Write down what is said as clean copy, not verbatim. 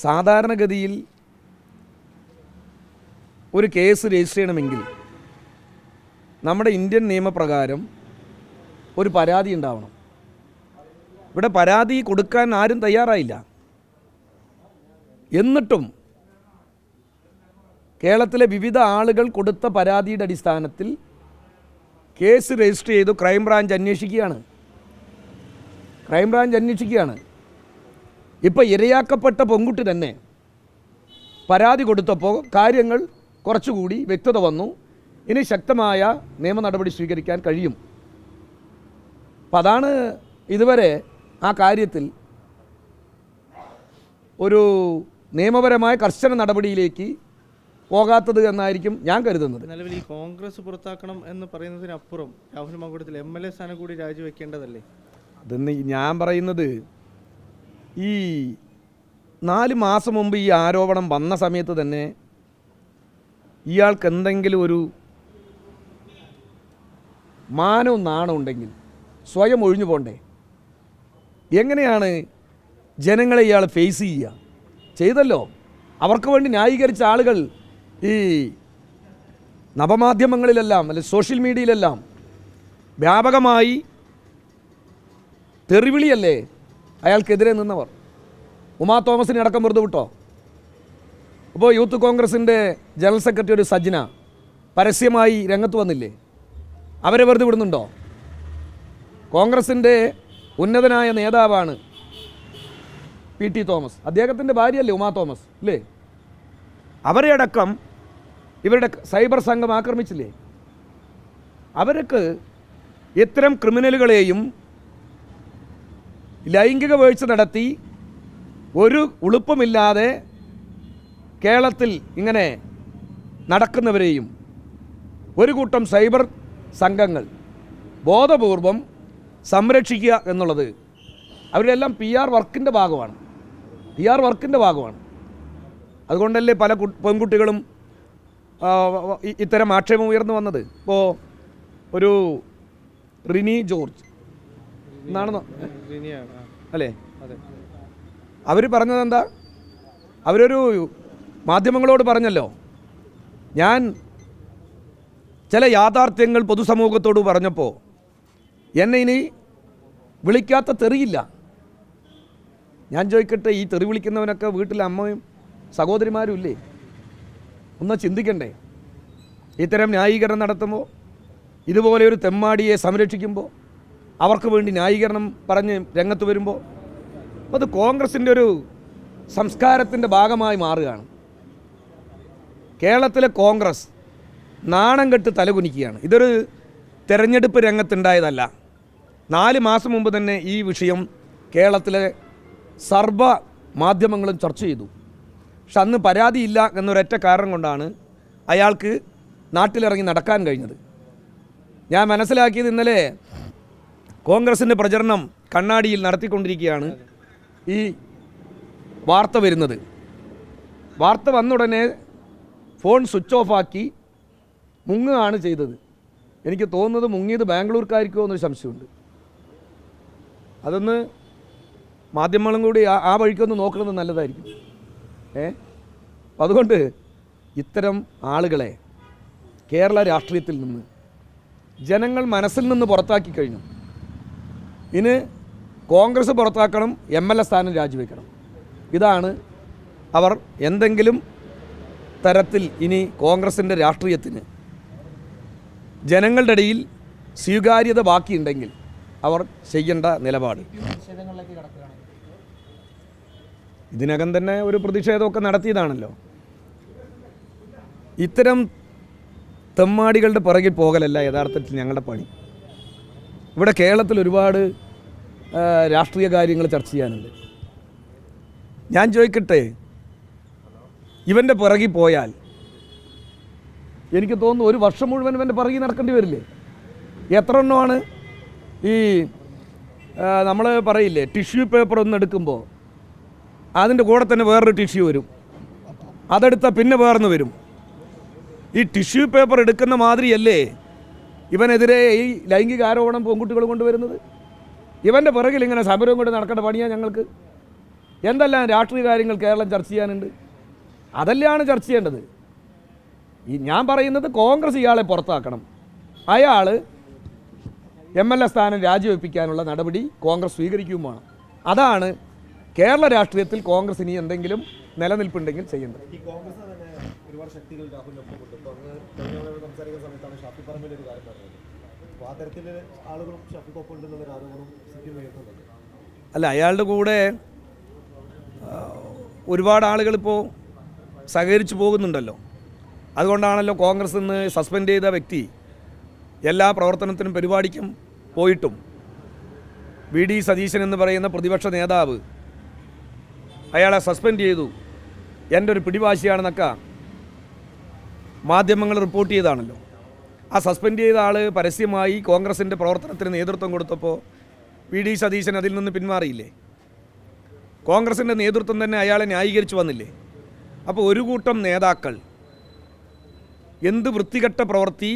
സാധാരണഗതിയിൽ ഒരു case register ചെയ്യണമെങ്കിൽ നമ്മുടെ ഇന്ത്യൻ നിയമപ്രകാരം ഒരു പരാതി ഉണ്ടാവണം. ഇവിടെ പരാതി കൊടുക്കാൻ ആരും തയ്യാറായില്ല. എന്നിട്ടും കേരളത്തിലെ വിവിധ ആളുകൾ കൊടുത്ത പരാതിയുടെ അടിസ്ഥാനത്തിൽ കേസ് രജിസ്റ്റർ ചെയ്തു. ക്രൈംബ്രാഞ്ച് അന്വേഷിക്കുകയാണ്. ഇപ്പോൾ ഇരയാക്കപ്പെട്ട പെൺകുട്ടി തന്നെ പരാതി കൊടുത്തപ്പോൾ കാര്യങ്ങൾ കുറച്ചുകൂടി വ്യക്തത വന്നു. ഇനി ശക്തമായ നിയമ നടപടി സ്വീകരിക്കാൻ കഴിയും. അപ്പം അതാണ് ഇതുവരെ ആ കാര്യത്തിൽ ഒരു നിയമപരമായ കർശന നടപടിയിലേക്ക് പോകാത്തത് എന്നായിരിക്കും ഞാൻ കരുതുന്നത്. നിലവിൽ ഈ കോൺഗ്രസ് പുറത്താക്കണം എന്ന് പറയുന്നതിനപ്പുറം രാഹുൽ മാങ്കൂട്ടത്തിൽ MLA സ്ഥാനം കൂടി രാജിവെക്കേണ്ടതല്ലേ? അതെന്ന് ഞാൻ പറയുന്നത്, ഈ 4 മാസം മുമ്പ് ഈ ആരോപണം വന്ന സമയത്ത് തന്നെ ഇയാൾക്ക് എന്തെങ്കിലും ഒരു മാനവും നാണവും ഉണ്ടെങ്കിൽ സ്വയം ഒഴിഞ്ഞു പോണ്ടേ? എങ്ങനെയാണ് ജനങ്ങളെ ഇയാൾ ഫേസ് ചെയ്യുക? ചെയ്തല്ലോ. അവർക്ക് വേണ്ടി ന്യായീകരിച്ച ആളുകൾ ഈ നവമാധ്യമങ്ങളിലെല്ലാം അല്ലെ സോഷ്യൽ മീഡിയയിലെല്ലാം വ്യാപകമായി തെറിവിളിയല്ലേ അയാൾക്കെതിരെ നിന്നവർ. ഉമാ തോമസിനെ അടക്കം വെറുതെ വിട്ടോ? അപ്പോൾ യൂത്ത് കോൺഗ്രസിൻ്റെ ജനറൽ സെക്രട്ടറി ഒരു സജ്ന പരസ്യമായി രംഗത്ത് വന്നില്ലേ? അവരെ വെറുതെ വിടുന്നുണ്ടോ? കോൺഗ്രസിൻ്റെ ഉന്നതനായ നേതാവാണ് PT തോമസ്. അദ്ദേഹത്തിൻ്റെ ഭാര്യയല്ലേ ഉമാ തോമസ് അല്ലേ? അവരെ അടക്കം ഇവരുടെ സൈബർ സംഘം ആക്രമിച്ചില്ലേ? അവർക്ക് ഇത്തരം ക്രിമിനലുകളെയും ലൈംഗിക വീഴ്ച നടത്തി ഒരു ഉളുപ്പമില്ലാതെ കേരളത്തിൽ ഇങ്ങനെ നടക്കുന്നവരെയും ഒരു കൂട്ടം സൈബർ സംഘങ്ങൾ ബോധപൂർവം സംരക്ഷിക്കുക എന്നുള്ളത് അവരെല്ലാം PR വർക്കിൻ്റെ ഭാഗമാണ്. അതുകൊണ്ടല്ലേ പല പെൺകുട്ടികളും ഇത്തരം ആക്ഷേപം ഉയർന്നു വന്നത്. ഇപ്പോൾ ഒരു റിനി ജോർജ് എന്നാണെന്നോ അല്ലേ, അവർ പറഞ്ഞത് എന്താ? അവരൊരു മാധ്യമങ്ങളോട് പറഞ്ഞല്ലോ, ഞാൻ ചില യാഥാർത്ഥ്യങ്ങൾ പൊതുസമൂഹത്തോട് പറഞ്ഞപ്പോൾ എന്നെ ഇനി വിളിക്കാത്ത തെറിയില്ല. ഞാൻ ചോദിക്കട്ടെ, ഈ തെറി വിളിക്കുന്നവനൊക്കെ വീട്ടിൽ അമ്മയും സഹോദരിമാരും ഇല്ലേ? ഒന്ന് ചിന്തിക്കണ്ടേ? ഇത്തരം ന്യായീകരണം നടത്തുമ്പോൾ, ഇതുപോലെ ഒരു തെമ്മാടിയെ സംരക്ഷിക്കുമ്പോൾ, അവർക്ക് വേണ്ടി ന്യായീകരണം പറഞ്ഞ് രംഗത്ത് വരുമ്പോൾ അത് കോൺഗ്രസിൻ്റെ ഒരു സംസ്കാരത്തിൻ്റെ ഭാഗമായി മാറുകയാണ്. കേരളത്തിലെ കോൺഗ്രസ് നാണം കെട്ട് തലകുനിക്കുകയാണ്. ഇതൊരു തെരഞ്ഞെടുപ്പ് രംഗത്തുണ്ടായതല്ല. 4 മാസം മുമ്പ് തന്നെ ഈ വിഷയം കേരളത്തിലെ സർവ്വ മാധ്യമങ്ങളും ചർച്ച ചെയ്തു. പക്ഷെ അന്ന് പരാതിയില്ല എന്നൊരൊറ്റ കാരണം കൊണ്ടാണ് അയാൾക്ക് നാട്ടിലിറങ്ങി നടക്കാൻ കഴിഞ്ഞത്. ഞാൻ മനസ്സിലാക്കിയത്, ഇന്നലെ കോൺഗ്രസിൻ്റെ പ്രചരണം കണ്ണാടിയിൽ നടത്തിക്കൊണ്ടിരിക്കുകയാണ് ഈ വാർത്ത വരുന്നത്. വാർത്ത വന്ന ഉടനെ ഫോൺ സ്വിച്ച് ഓഫാക്കി മുങ്ങുകയാണ് ചെയ്തത്. എനിക്ക് തോന്നുന്നത് മുങ്ങിയത് ബാംഗ്ലൂർക്കായിരിക്കുമോ എന്നൊരു സംശയമുണ്ട്. അതൊന്ന് മാധ്യമങ്ങളും കൂടി ആ വഴിക്കൊന്ന് നോക്കുന്നത് നല്ലതായിരിക്കും. അപ്പം അതുകൊണ്ട് ഇത്തരം ആളുകളെ കേരള രാഷ്ട്രീയത്തിൽ നിന്ന് ജനങ്ങൾ മനസ്സിൽ നിന്ന് പുറത്താക്കി കഴിഞ്ഞു. ഇനി കോൺഗ്രസ് പുറത്താക്കണം, MLA സ്ഥാനം രാജിവെക്കണം. ഇതാണ് അവർ എന്തെങ്കിലും തരത്തിൽ ഇനി കോൺഗ്രസിൻ്റെ രാഷ്ട്രീയത്തിന് ജനങ്ങളുടെ ഇടയിൽ സ്വീകാര്യത ബാക്കിയുണ്ടെങ്കിൽ അവർ ചെയ്യേണ്ട നിലപാട്. ഇതിനകം തന്നെ ഒരു പ്രതിഷേധമൊക്കെ നടത്തിയതാണല്ലോ. ഇത്തരം തെമ്മാടികളുടെ പുറകിൽ പോകലല്ല യഥാർത്ഥത്തിൽ ഞങ്ങളുടെ പണി. ഇവിടെ കേരളത്തിൽ ഒരുപാട് രാഷ്ട്രീയ കാര്യങ്ങൾ ചർച്ച ചെയ്യാനുണ്ട്. ഞാൻ ചോദിക്കട്ടെ, ഇവൻ്റെ പിറകിൽ പോയാൽ എനിക്ക് തോന്നുന്നു 1 വർഷം മുഴുവൻ ഇവൻ്റെ പിറകിൽ നടക്കേണ്ടി വരില്ലേ? എത്ര എണ്ണമാണ് ഈ നമ്മൾ പറയില്ലേ, ടിഷ്യൂ പേപ്പർ ഒന്ന് എടുക്കുമ്പോൾ അതിൻ്റെ കൂടെ തന്നെ വേറൊരു ടിഷ്യൂ വരും, അതെടുത്താൽ പിന്നെ വേറൊന്ന് വരും. ഈ ടിഷ്യൂ പേപ്പർ എടുക്കുന്ന മാതിരിയല്ലേ ഇവനെതിരെ ഈ ലൈംഗിക ആരോപണം പെൺകുട്ടികൾ കൊണ്ടുവരുന്നത്? ഇവൻ്റെ പിറകിൽ ഇങ്ങനെ സമരവും കൊണ്ട് നടക്കേണ്ട പണിയാണ് ഞങ്ങൾക്ക്. എന്തെല്ലാം രാഷ്ട്രീയ കാര്യങ്ങൾ കേരളം ചർച്ച ചെയ്യാനുണ്ട്? അതെല്ലാം ചർച്ച ചെയ്യേണ്ടത്. ഞാൻ പറയുന്നത് കോൺഗ്രസ് ഇയാളെ പുറത്താക്കണം, അയാൾ MLA സ്ഥാനം രാജിവെപ്പിക്കാനുള്ള നടപടി കോൺഗ്രസ് സ്വീകരിക്കുകയും വേണം. അതാണ് കേരള രാഷ്ട്രീയത്തിൽ കോൺഗ്രസ് ഇനി എന്തെങ്കിലും നിലനിൽപ്പുണ്ടെങ്കിൽ ചെയ്യേണ്ടത്. ഈ കോൺഗ്രസ് തന്നെ ഒരുപാട് ശക്തികൾ രാഹുലിനൊപ്പമുണ്ട്. ഇപ്പോൾ അങ്ങ് കഴിഞ്ഞ സംസാരിക്കുന്ന സമയത്താണ് ഷാഫി പറമ്പിൽ ഒരു കാര്യം പറഞ്ഞത്. അപ്പോൾ ആ തരത്തിൽ ആളുകളും ഷാഫിക്കൊപ്പം ഉണ്ടെന്നുള്ളൊരു ആരോപണം CPM ഉയർത്തുന്നുണ്ട്. അല്ല, അയാളുടെ കൂടെ ഒരുപാട് ആളുകളിപ്പോൾ സഹകരിച്ചു പോകുന്നുണ്ടല്ലോ. അതുകൊണ്ടാണല്ലോ കോൺഗ്രസ് നിന്ന് സസ്പെൻഡ് ചെയ്ത വ്യക്തി എല്ലാ പ്രവർത്തനത്തിനും പരിപാടിക്കും പോയിട്ടും VD സതീശൻ എന്ന് പറയുന്ന പ്രതിപക്ഷ നേതാവ് അയാളെ സസ്പെൻഡ് ചെയ്തു. എൻ്റെ ഒരു പിടിവാശിയാണെന്നൊക്കെ മാധ്യമങ്ങൾ റിപ്പോർട്ട് ചെയ്താണല്ലോ. ആ സസ്പെൻഡ് ചെയ്ത ആൾ പരസ്യമായി കോൺഗ്രസിൻ്റെ പ്രവർത്തനത്തിന് നേതൃത്വം കൊടുത്തപ്പോൾ VD സതീശൻ അതിൽ നിന്ന് പിന്മാറിയില്ലേ? കോൺഗ്രസിൻ്റെ നേതൃത്വം തന്നെ അയാളെ ന്യായീകരിച്ചു വന്നില്ലേ? അപ്പോൾ ഒരു കൂട്ടം നേതാക്കൾ എന്ത് വൃത്തികെട്ട പ്രവൃത്തി